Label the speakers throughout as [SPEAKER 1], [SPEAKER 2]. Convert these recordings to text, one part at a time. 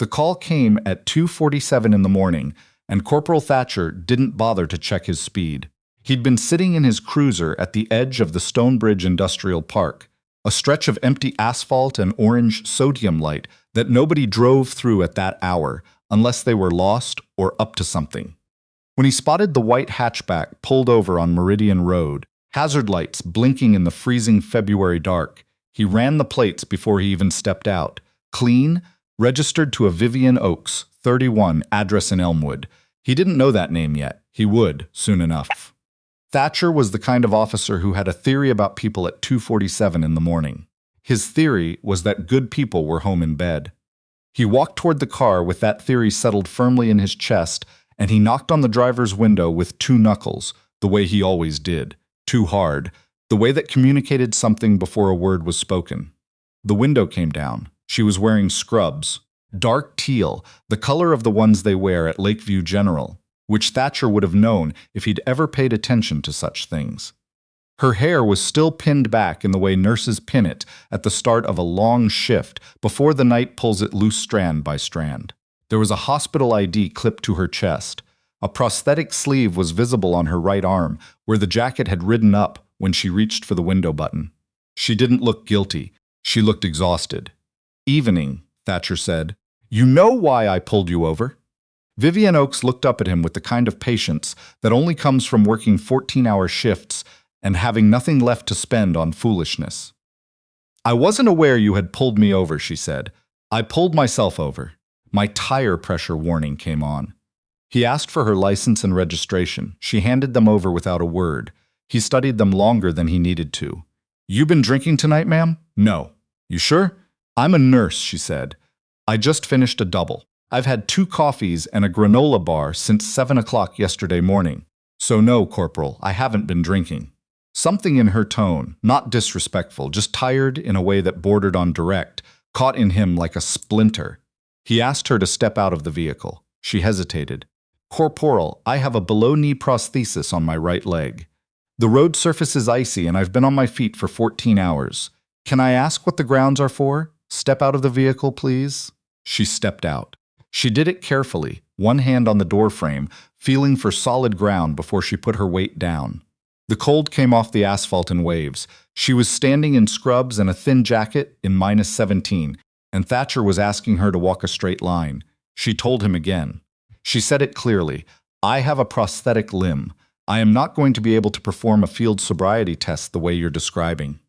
[SPEAKER 1] The call came at 2:47 in the morning, and Corporal Thatcher didn't bother to check his speed. He'd been sitting in his cruiser at the edge of the Stonebridge Industrial Park, a stretch of empty asphalt and orange sodium light that nobody drove through at that hour unless they were lost or up to something. When he spotted the white hatchback pulled over on Meridian Road, hazard lights blinking in the freezing February dark, he ran the plates before he even stepped out. Clean, registered to a Vivienne Oakes, 31, address in Elmwood. He didn't know that name yet. He would, soon enough. Thatcher was the kind of officer who had a theory about people at 2:47 in the morning. His theory was that good people were home in bed. He walked toward the car with that theory settled firmly in his chest, and he knocked on the driver's window with two knuckles, the way he always did, too hard, the way that communicated something before a word was spoken. The window came down. She was wearing scrubs, dark teal, the color of the ones they wear at Lakeview General, which Thatcher would have known if he'd ever paid attention to such things. Her hair was still pinned back in the way nurses pin it at the start of a long shift before the night pulls it loose strand by strand. There was a hospital ID clipped to her chest. A prosthetic sleeve was visible on her right arm, where the jacket had ridden up when she reached for the window button. She didn't look guilty. She looked exhausted. "Evening," Thatcher said. "You know why I pulled you over?" Vivienne Oakes looked up at him with the kind of patience that only comes from working 14-hour shifts and having nothing left to spend on foolishness. "I wasn't aware you had pulled me over," she said. "I pulled myself over. My tire pressure warning came on." He asked for her license and registration. She handed them over without a word. He studied them longer than he needed to. "You been drinking tonight, ma'am?" "No." "You sure?" "I'm a nurse," she said. "I just finished a double. I've had 2 coffees and a granola bar since 7 o'clock yesterday morning. So no, Corporal, I haven't been drinking." Something in her tone, not disrespectful, just tired in a way that bordered on direct, caught in him like a splinter. He asked her to step out of the vehicle. She hesitated. "Corporal, I have a below-knee prosthesis on my right leg. The road surface is icy and I've been on my feet for 14 hours. Can I ask what the grounds are for? Step out of the vehicle, please." She stepped out. She did it carefully, one hand on the doorframe, feeling for solid ground before she put her weight down. The cold came off the asphalt in waves. She was standing in scrubs and a thin jacket in -17, and Thatcher was asking her to walk a straight line. She told him again. She said it clearly. "I have a prosthetic limb. I am not going to be able to perform a field sobriety test the way you're describing."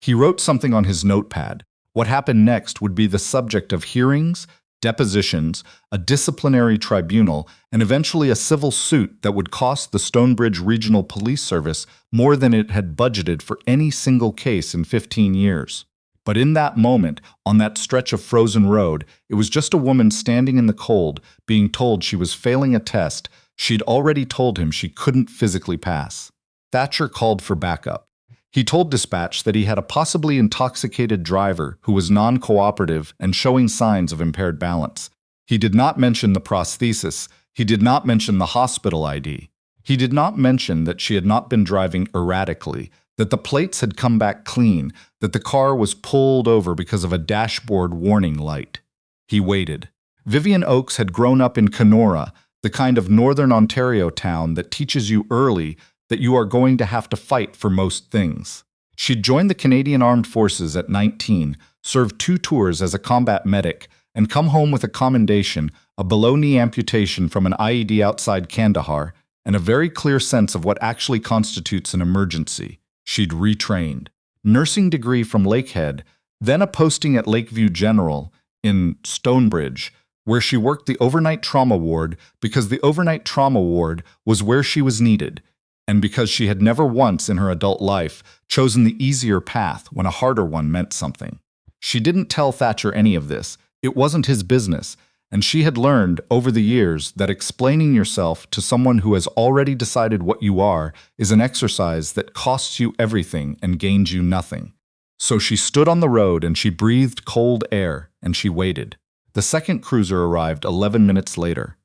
[SPEAKER 1] He wrote something on his notepad. What happened next would be the subject of hearings, depositions, a disciplinary tribunal, and eventually a civil suit that would cost the Stonebridge Regional Police Service more than it had budgeted for any single case in 15 years. But in that moment, on that stretch of frozen road, it was just a woman standing in the cold, being told she was failing a test she'd already told him she couldn't physically pass. Thatcher called for backup. He told dispatch that he had a possibly intoxicated driver who was non-cooperative and showing signs of impaired balance. He did not mention the prosthesis. He did not mention the hospital ID. He did not mention that she had not been driving erratically, that the plates had come back clean, that the car was pulled over because of a dashboard warning light. He waited. Vivienne Oakes had grown up in Kenora, the kind of northern Ontario town that teaches you early that you are going to have to fight for most things. She'd joined the Canadian Armed Forces at 19, served 2 tours as a combat medic, and come home with a commendation, a below-knee amputation from an IED outside Kandahar, and a very clear sense of what actually constitutes an emergency. She'd retrained. Nursing degree from Lakehead, then a posting at Lakeview General in Stonebridge, where she worked the overnight trauma ward because the overnight trauma ward was where she was needed, and because she had never once in her adult life chosen the easier path when a harder one meant something. She didn't tell Thatcher any of this. It wasn't his business, and she had learned over the years that explaining yourself to someone who has already decided what you are is an exercise that costs you everything and gains you nothing. So she stood on the road and she breathed cold air, and she waited. The second cruiser arrived 11 minutes later.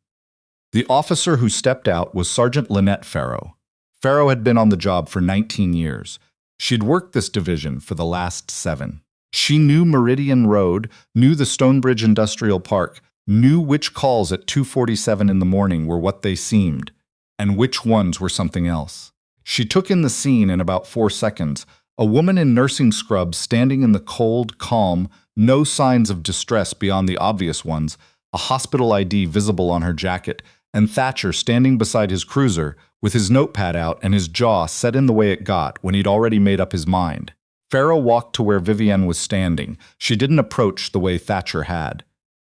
[SPEAKER 1] The officer who stepped out was Sergeant Lynette Farrow. Farrow had been on the job for 19 years. She'd worked this division for the last 7. She knew Meridian Road, knew the Stonebridge Industrial Park, knew which calls at 2:47 in the morning were what they seemed, and which ones were something else. She took in the scene in about 4 seconds, a woman in nursing scrubs standing in the cold, calm, no signs of distress beyond the obvious ones, a hospital ID visible on her jacket, and Thatcher standing beside his cruiser, with his notepad out and his jaw set in the way it got when he'd already made up his mind. Farrow walked to where Vivienne was standing. She didn't approach the way Thatcher had.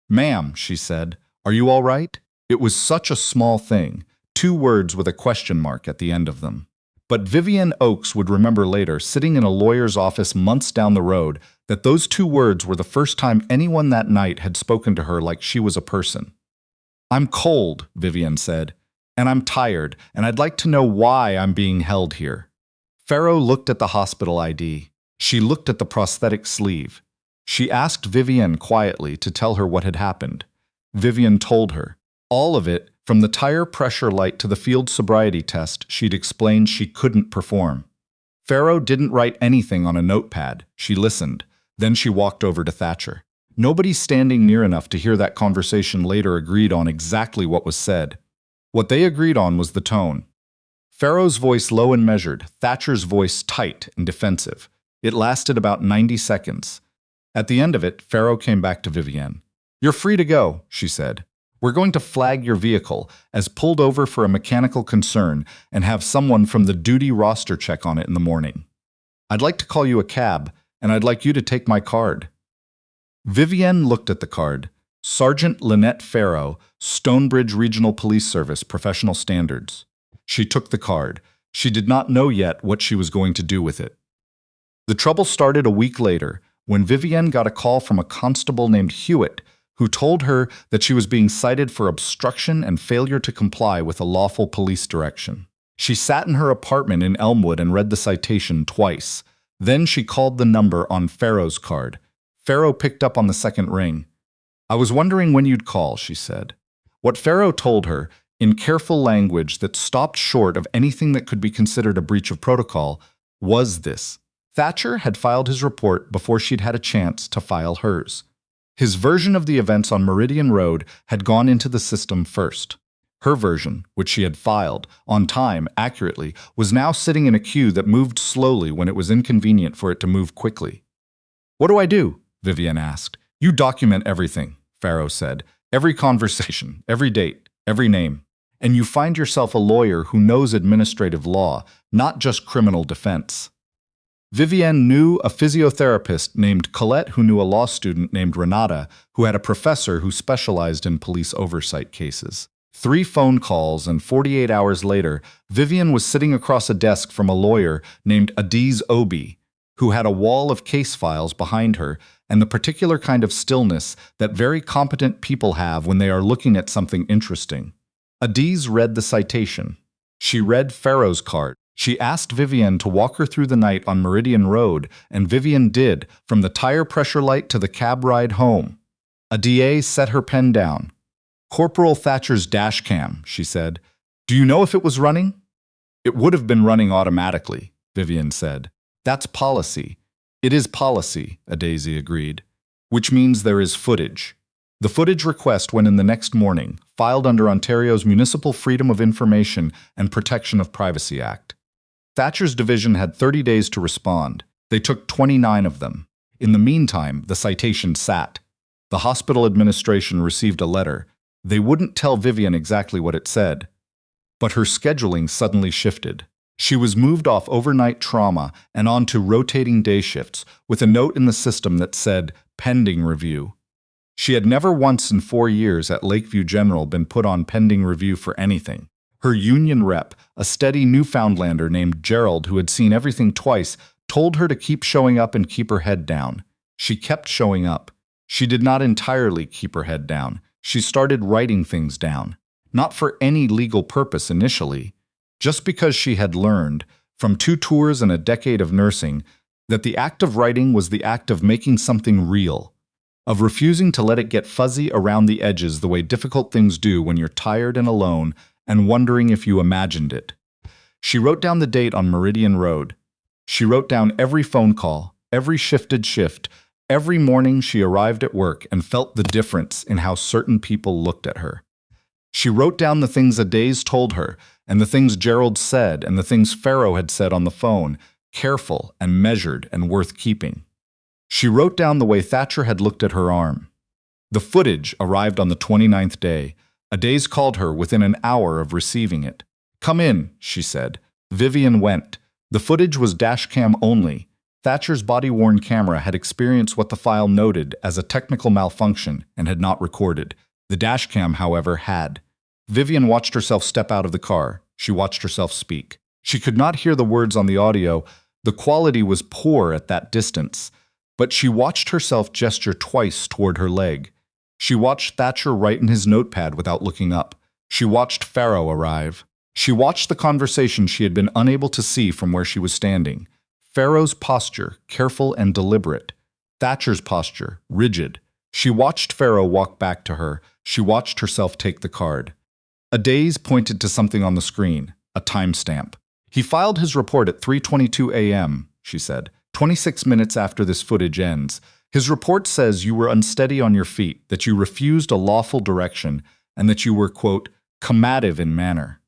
[SPEAKER 1] "Ma'am," she said, "are you all right?" It was such a small thing, 2 words with a question mark at the end of them. But Vivienne Oakes would remember later, sitting in a lawyer's office months down the road, that those 2 words were the first time anyone that night had spoken to her like she was a person. "I'm cold," Vivienne said, "and I'm tired, and I'd like to know why I'm being held here." Farrow looked at the hospital ID. She looked at the prosthetic sleeve. She asked Vivienne quietly to tell her what had happened. Vivienne told her. All of it, from the tire pressure light to the field sobriety test, she'd explained she couldn't perform. Farrow didn't write anything on a notepad. She listened. Then she walked over to Thatcher. Nobody standing near enough to hear that conversation later agreed on exactly what was said. What they agreed on was the tone. Farrow's voice low and measured, Thatcher's voice tight and defensive. It lasted about 90 seconds. At the end of it, Farrow came back to Vivienne. "You're free to go," she said. "We're going to flag your vehicle as pulled over for a mechanical concern and have someone from the duty roster check on it in the morning. I'd like to call you a cab, and I'd like you to take my card." Vivienne looked at the card. Sergeant Lynette Farrow, Stonebridge Regional Police Service, Professional Standards. She took the card. She did not know yet what she was going to do with it. The trouble started a week later, when Vivienne got a call from a constable named Hewitt, who told her that she was being cited for obstruction and failure to comply with a lawful police direction. She sat in her apartment in Elmwood and read the citation twice. Then she called the number on Farrow's card. Farrow picked up on the second ring. "I was wondering when you'd call," she said. What Farrow told her, in careful language that stopped short of anything that could be considered a breach of protocol, was this. Thatcher had filed his report before she'd had a chance to file hers. His version of the events on Meridian Road had gone into the system first. Her version, which she had filed, on time, accurately, was now sitting in a queue that moved slowly when it was inconvenient for it to move quickly. "What do I do?" Vivienne asked. "You document everything," Farrow said. "Every conversation, every date, every name. And you find yourself a lawyer who knows administrative law, not just criminal defense." Vivienne knew a physiotherapist named Colette who knew a law student named Renata who had a professor who specialized in police oversight cases. 3 phone calls, and 48 hours later, Vivienne was sitting across a desk from a lawyer named Adiz Obi, who had a wall of case files behind her and the particular kind of stillness that very competent people have when they are looking at something interesting. Adiz read the citation. She read Farrow's card. She asked Vivienne to walk her through the night on Meridian Road, and Vivienne did, from the tire pressure light to the cab ride home. A DA set her pen down. "Corporal Thatcher's dash cam," she said. "Do you know if it was running?" "It would have been running automatically," Vivienne said. "That's policy." "It is policy," Adaisy agreed. "Which means there is footage." The footage request went in the next morning, filed under Ontario's Municipal Freedom of Information and Protection of Privacy Act. Thatcher's division had 30 days to respond. They took 29 of them. In the meantime, the citation sat. The hospital administration received a letter. They wouldn't tell Vivienne exactly what it said. But her scheduling suddenly shifted. She was moved off overnight trauma and onto rotating day shifts, with a note in the system that said, "Pending review." She had never once in 4 years at Lakeview General been put on pending review for anything. Her union rep, a steady Newfoundlander named Gerald who had seen everything twice, told her to keep showing up and keep her head down. She kept showing up. She did not entirely keep her head down. She started writing things down. Not for any legal purpose initially, just because she had learned, from 2 tours and a decade of nursing, that the act of writing was the act of making something real, of refusing to let it get fuzzy around the edges the way difficult things do when you're tired and alone and wondering if you imagined it. She wrote down the date on Meridian Road. She wrote down every phone call, every shifted shift, Every morning she arrived at work and felt the difference in how certain people looked at her. She wrote down the things Adaze told her, and the things Gerald said, and the things Pharaoh had said on the phone, careful and measured and worth keeping. She wrote down the way Thatcher had looked at her arm. The footage arrived on the 29th day. Adaze called her within an hour of receiving it. "Come in," she said. Vivienne went. The footage was dashcam only. Thatcher's body-worn camera had experienced what the file noted as a technical malfunction and had not recorded. The dashcam, however, had. Vivienne watched herself step out of the car. She watched herself speak. She could not hear the words on the audio. The quality was poor at that distance. But she watched herself gesture twice toward her leg. She watched Thatcher write in his notepad without looking up. She watched Pharaoh arrive. She watched the conversation she had been unable to see from where she was standing. Pharaoh's posture, careful and deliberate. Thatcher's posture, rigid. She watched Pharaoh walk back to her. She watched herself take the card. Adaze pointed to something on the screen, a timestamp. "He filed his report at 3:22 a.m., she said, 26 minutes after this footage ends. His report says you were unsteady on your feet, that you refused a lawful direction, and that you were, quote, combative in manner."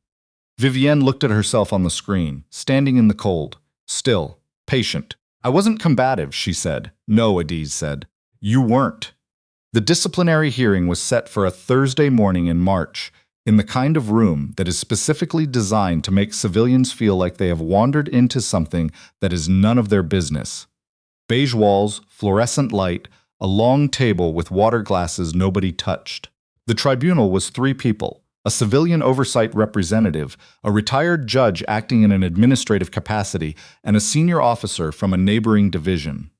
[SPEAKER 1] Vivienne looked at herself on the screen, standing in the cold, still, patient. "I wasn't combative," she said. "No," Adaze said. "You weren't." The disciplinary hearing was set for a Thursday morning in March, in the kind of room that is specifically designed to make civilians feel like they have wandered into something that is none of their business. Beige walls, fluorescent light, a long table with water glasses nobody touched. The tribunal was 3 people: a civilian oversight representative, a retired judge acting in an administrative capacity, and a senior officer from a neighboring division.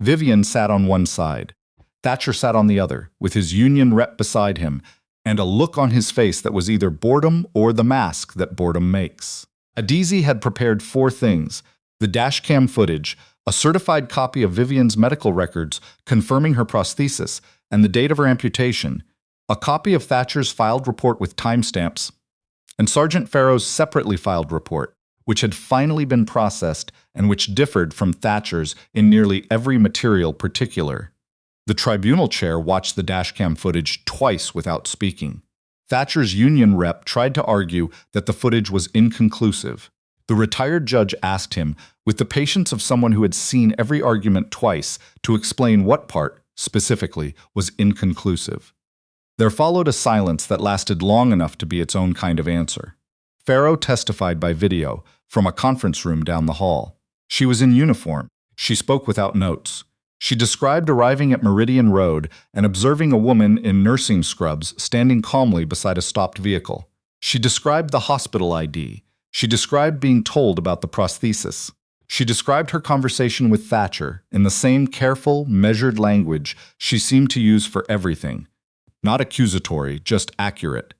[SPEAKER 1] Vivienne sat on one side. Thatcher sat on the other, with his union rep beside him, and a look on his face that was either boredom or the mask that boredom makes. Adaze had prepared 4 things: the dashcam footage, a certified copy of Vivienne's medical records confirming her prosthesis and the date of her amputation, a copy of Thatcher's filed report with timestamps, and Sergeant Pharaoh's separately filed report, which had finally been processed and which differed from Thatcher's in nearly every material particular. The tribunal chair watched the dashcam footage twice without speaking. Thatcher's union rep tried to argue that the footage was inconclusive. The retired judge asked him, with the patience of someone who had seen every argument twice, to explain what part, specifically, was inconclusive. There followed a silence that lasted long enough to be its own kind of answer. Pharaoh testified by video from a conference room down the hall. She was in uniform. She spoke without notes. She described arriving at Meridian Road and observing a woman in nursing scrubs standing calmly beside a stopped vehicle. She described the hospital ID. She described being told about the prosthesis. She described her conversation with Thatcher in the same careful, measured language she seemed to use for everything. Not accusatory, just accurate.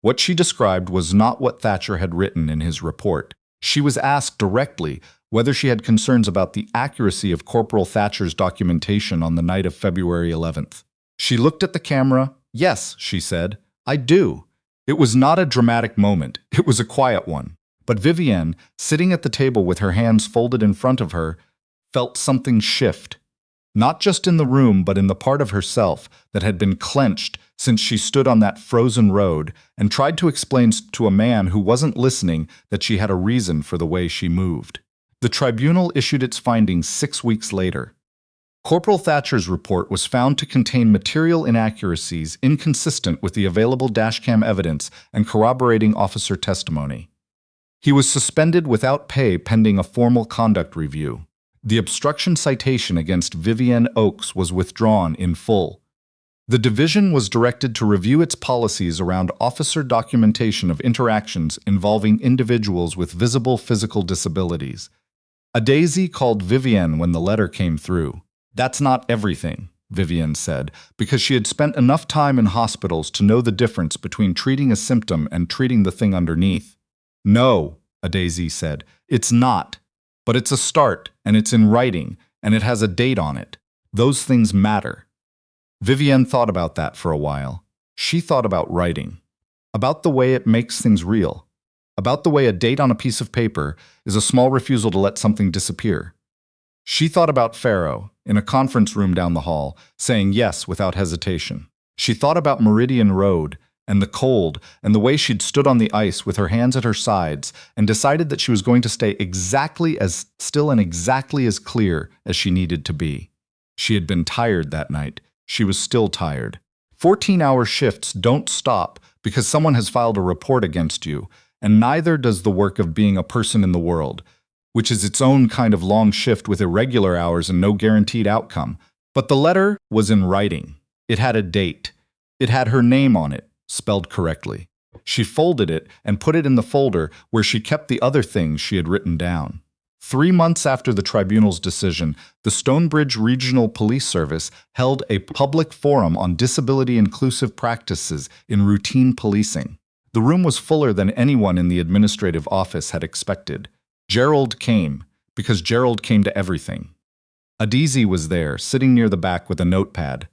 [SPEAKER 1] What she described was not what Thatcher had written in his report. She was asked directly whether she had concerns about the accuracy of Corporal Thatcher's documentation on the night of February 11th. She looked at the camera. "Yes," she said, "I do." It was not a dramatic moment. It was a quiet one. But Vivienne, sitting at the table with her hands folded in front of her, felt something shift. Not just in the room, but in the part of herself that had been clenched since she stood on that frozen road and tried to explain to a man who wasn't listening that she had a reason for the way she moved. The tribunal issued its findings 6 weeks later. Corporal Thatcher's report was found to contain material inaccuracies inconsistent with the available dashcam evidence and corroborating officer testimony. He was suspended without pay pending a formal conduct review. The obstruction citation against Vivienne Oakes was withdrawn in full. The division was directed to review its policies around officer documentation of interactions involving individuals with visible physical disabilities. Adaze called Vivienne when the letter came through. "That's not everything," Vivienne said, because she had spent enough time in hospitals to know the difference between treating a symptom and treating the thing underneath. "No," Adaze said, "it's not. But it's a start, and it's in writing, and it has a date on it. Those things matter." Vivienne thought about that for a while. She thought about writing, about the way it makes things real, about the way a date on a piece of paper is a small refusal to let something disappear. She thought about Pharaoh, in a conference room down the hall, saying yes without hesitation. She thought about Meridian Road, and the cold, and the way she'd stood on the ice with her hands at her sides, and decided that she was going to stay exactly as still and exactly as clear as she needed to be. She had been tired that night. She was still tired. 14-hour shifts don't stop because someone has filed a report against you, and neither does the work of being a person in the world, which is its own kind of long shift with irregular hours and no guaranteed outcome. But the letter was in writing. It had a date. It had her name on it, spelled correctly. She folded it and put it in the folder where she kept the other things she had written down. 3 months after the tribunal's decision, the Stonebridge Regional Police Service held a public forum on disability-inclusive practices in routine policing. The room was fuller than anyone in the administrative office had expected. Gerald came, because Gerald came to everything. Adizi was there, sitting near the back with a notepad.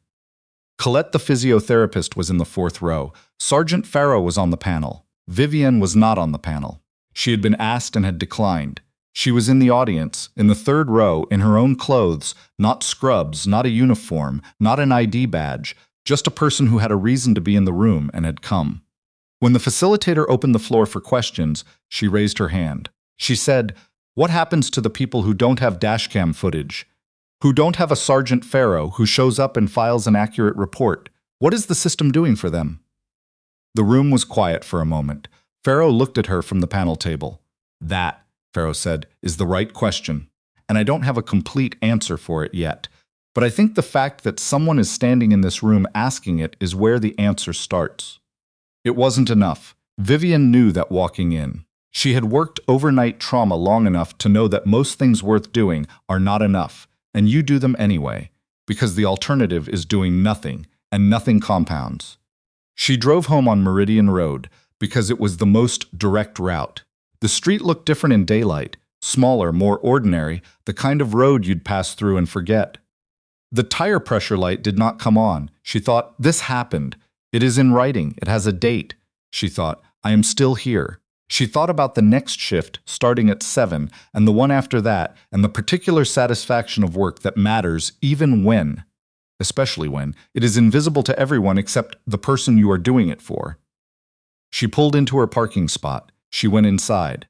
[SPEAKER 1] Colette the physiotherapist was in the 4th row. Sergeant Pharaoh was on the panel. Vivienne was not on the panel. She had been asked and had declined. She was in the audience, in the 3rd row, in her own clothes, not scrubs, not a uniform, not an ID badge, just a person who had a reason to be in the room and had come. When the facilitator opened the floor for questions, she raised her hand. She said, "What happens to the people who don't have dashcam footage? Who don't have a Sergeant Pharaoh who shows up and files an accurate report? What is the system doing for them?" The room was quiet for a moment. Pharaoh looked at her from the panel table. "That," Pharaoh said, "is the right question, and I don't have a complete answer for it yet. But I think the fact that someone is standing in this room asking it is where the answer starts." It wasn't enough. Vivienne knew that walking in. She had worked overnight trauma long enough to know that most things worth doing are not enough, and you do them anyway, because the alternative is doing nothing, and nothing compounds. She drove home on Meridian Road because it was the most direct route. The street looked different in daylight, smaller, more ordinary, the kind of road you'd pass through and forget. The tire pressure light did not come on. She thought, "This happened. It is in writing. It has a date." She thought, "I am still here." She thought about the next shift, starting at 7, and the one after that, and the particular satisfaction of work that matters even when, especially when, it is invisible to everyone except the person you are doing it for. She pulled into her parking spot. She went inside.